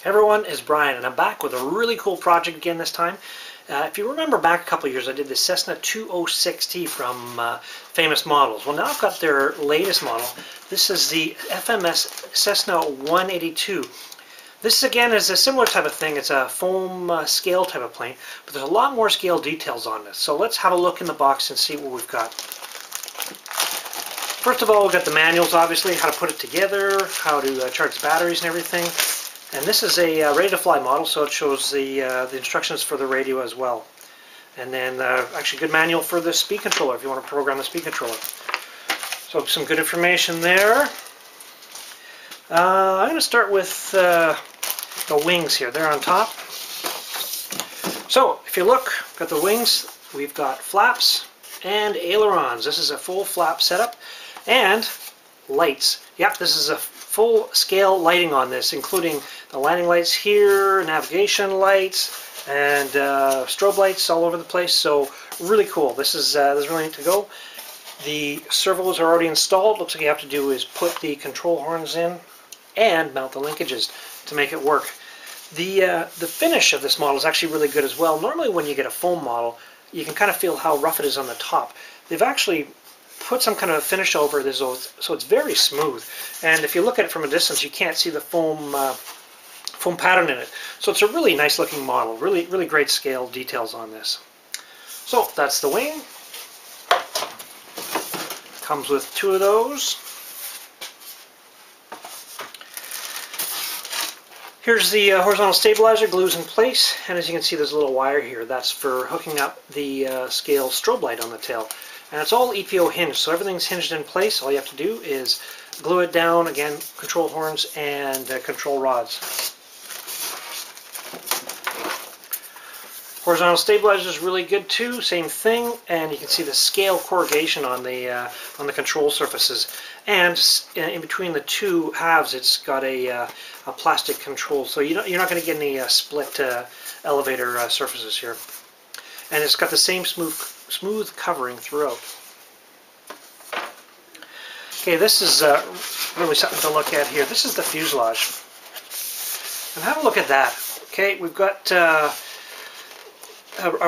Hey everyone, it's Brian, and I'm back with a really cool project again this time. If you remember back a couple of years, I did the Cessna 206T from Famous Models. Well, now I've got their latest model. This is the FMS Cessna 182. This again is a similar type of thing. It's a foam scale type of plane, but there's a lot more scale details on this. So let's have a look in the box and see what we've got. First of all, we've got the manuals, obviously, how to put it together, how to charge the batteries and everything. And this is a ready-to-fly model, so it shows the instructions for the radio as well. And then actually good manual for the speed controller if you want to program the speed controller. So some good information there. I'm going to start with the wings here. They're on top. So if you look at the wings, we've got flaps and ailerons. This is a full flap setup. And lights. Yep, this is a full scale lighting on this, including the landing lights here, navigation lights, and strobe lights all over the place. So really cool. This is really neat to go. The servos are already installed. Looks like you have to do is put the control horns in and mount the linkages to make it work. The finish of this model is actually really good as well. Normally when you get a foam model, you can kind of feel how rough it is on the top. They've actually put some kind of a finish over this, so it's very smooth. And if you look at it from a distance, you can't see the foam pattern in it. So it's a really nice looking model. Really great scale details on this. So that's the wing. Comes with two of those. Here's the horizontal stabilizer, glues in place, and as you can see there's a little wire here. That's for hooking up the scale strobe light on the tail. And it's all EPO hinged, so everything's hinged in place. All you have to do is glue it down, again, control horns and control rods. Horizontal stabilizer is really good too, same thing, and you can see the scale corrugation on the control surfaces. And in between the two halves, it's got a plastic control, so you're not going to get any split elevator surfaces here. And it's got the same smooth covering throughout. Okay, this is really something to look at here. This is the fuselage. And have a look at that. Okay, we've got a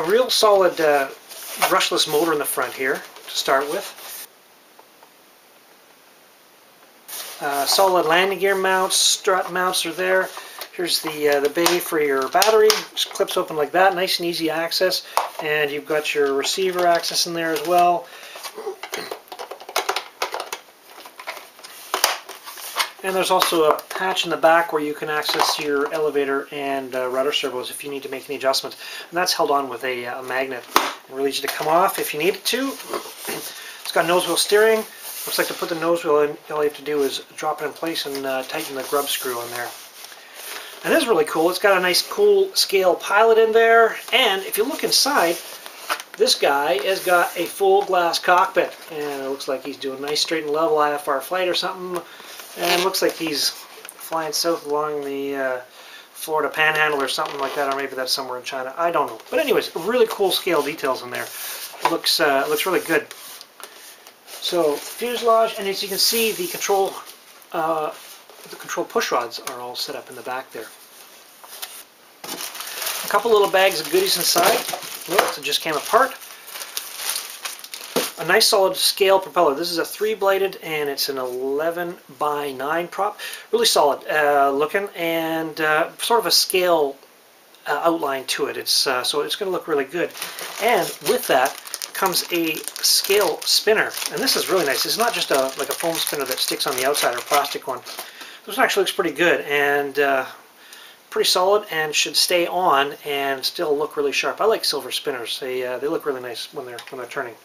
real solid brushless motor in the front here to start with. Solid landing gear mounts, strut mounts are there. Here's the bay for your battery. Just clips open like that, nice and easy access. And you've got your receiver access in there as well. And there's also a hatch in the back where you can access your elevator and rudder servos if you need to make any adjustments. And that's held on with a magnet. It really easy to come off if you need it to. It's got nose wheel steering. Looks like to put the nose wheel in, all you have to do is drop it in place and tighten the grub screw on there. And this is really cool. It's got a nice cool scale pilot in there. And if you look inside, this guy has got a full glass cockpit. And it looks like he's doing a nice straight and level IFR flight or something. And it looks like he's flying south along the Florida Panhandle or something like that. Or maybe that's somewhere in China. I don't know. But anyways, really cool scale details in there. It looks really good. So fuselage, and as you can see, the control push rods are all set up in the back there. A couple little bags of goodies inside. Oops, it just came apart. A nice solid scale propeller. This is a 3-bladed and it's an 11x9 prop. Really solid looking, and sort of a scale outline to it. It's so it's going to look really good. And with that comes a scale spinner, and this is really nice. It's not just like a foam spinner that sticks on the outside or a plastic one. This one actually looks pretty good and pretty solid, and should stay on and still look really sharp. I like silver spinners. They look really nice when they're turning.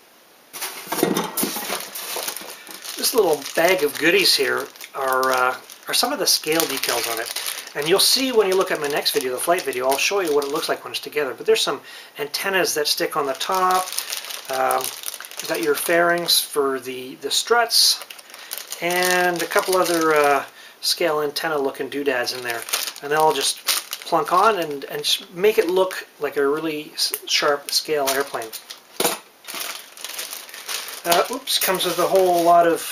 This little bag of goodies here are some of the scale details on it. And you'll see when you look at my next video, the flight video, I'll show you what it looks like when it's together. But there's some antennas that stick on the top. You've got your fairings for the struts, and a couple other scale antenna looking doodads in there. And they'll all just plunk on and just make it look like a really sharp scale airplane. Oops, comes with a whole lot of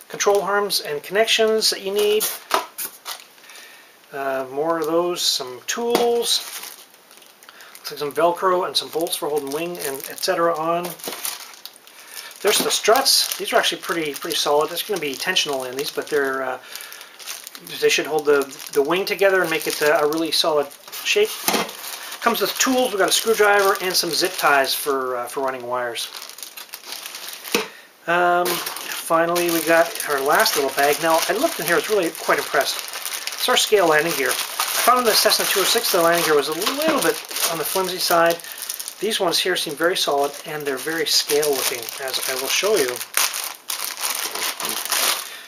control arms and connections that you need. More of those, some tools, looks like some Velcro and some bolts for holding wing and etc. on. There's the struts. These are actually pretty solid. There's going to be tensional in these, but they should hold the wing together and make it a really solid shape. Comes with tools. We've got a screwdriver and some zip ties for running wires. Finally, we got our last little bag. Now, I looked in here. I was really quite impressed. It's our scale landing gear. I found in the Cessna 206 the landing gear was a little bit on the flimsy side. These ones here seem very solid, and they're very scale looking, as I will show you.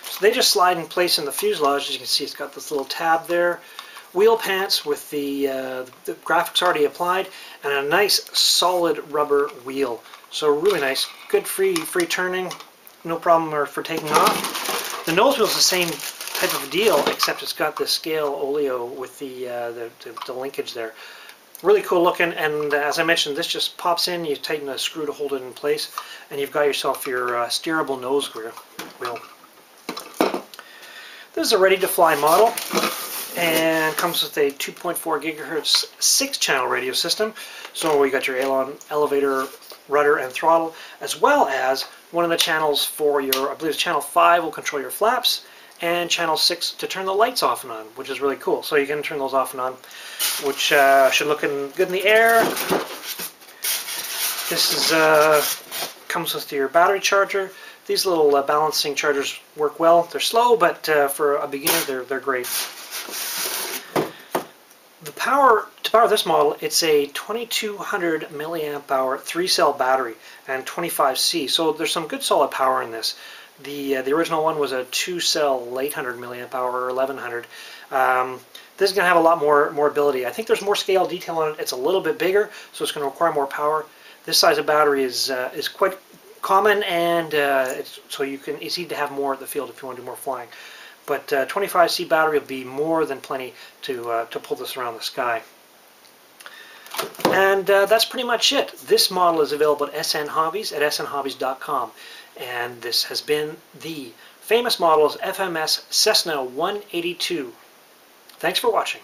So they just slide in place in the fuselage. As you can see, it's got this little tab there. Wheel pants with the graphics already applied, and a nice solid rubber wheel. So really nice, good free turning, no problem for taking off. The nose wheel's the same type of deal, except it's got the scale oleo with the linkage there. Really cool looking, and as I mentioned, this just pops in. You tighten a screw to hold it in place, and you've got yourself your steerable nose wheel. This is a ready-to-fly model, and comes with a 2.4 gigahertz 6-channel radio system. So you got your aileron, elevator, rudder, and throttle, as well as one of the channels for your, I believe it's channel 5 will control your flaps, and channel 6 to turn the lights off and on, which is really cool. So you can turn those off and on, which should look good in the air. This is comes with your battery charger. These little balancing chargers work well. They're slow, but for a beginner, they're great. To power this model, it's a 2200 milliamp hour 3-cell battery and 25C. So there's some good solid power in this. The original one was a 2-cell 800 milliamp hour or 1100. This is going to have a lot more ability. I think there's more scale detail on it. It's a little bit bigger, so it's going to require more power. This size of battery is quite common, and it's easy to have more at the field if you want to do more flying. But 25C battery will be more than plenty to pull this around the sky. And that's pretty much it. This model is available at SN Hobbies at snhobbies.com. And this has been the Famous Models FMS Cessna 182. Thanks for watching.